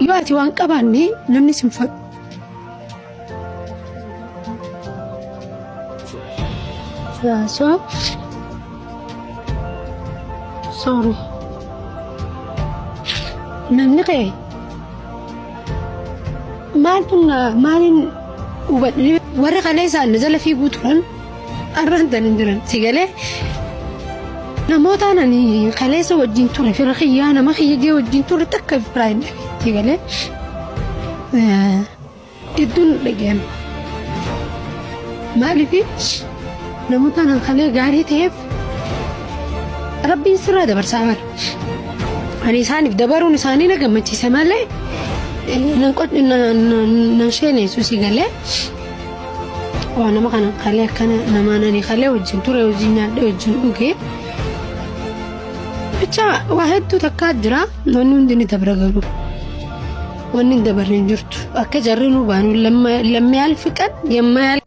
يواتي وان قباني نمني سنفق so sorry namni qe'ee maalin warra kalee isaan jala fiiguu turan arrantan hin jiran sigalee namoota ani kaleessa wajjin ture fira xiyyaa nama xiyyee wajjin ture takka firaayne sigalee idduun dhageen maalifi namoota ani kalee gaarii ta'eef rabbiin sirraa dabarsaa mara ani isaaniif dabaruun isaanii na gammachiise malee nan sheeneessu sigalee waan nama kana kalee akkana namaan ani kalee wajjin ture wajjin nyaadhe wajjin dhugee bicha waa hedduu takkaa jira wanni hundi ni dabra garuu wanni hin dabarre hin jirtu akka jarri nu baanu lamma yaalfiqan yemma yaal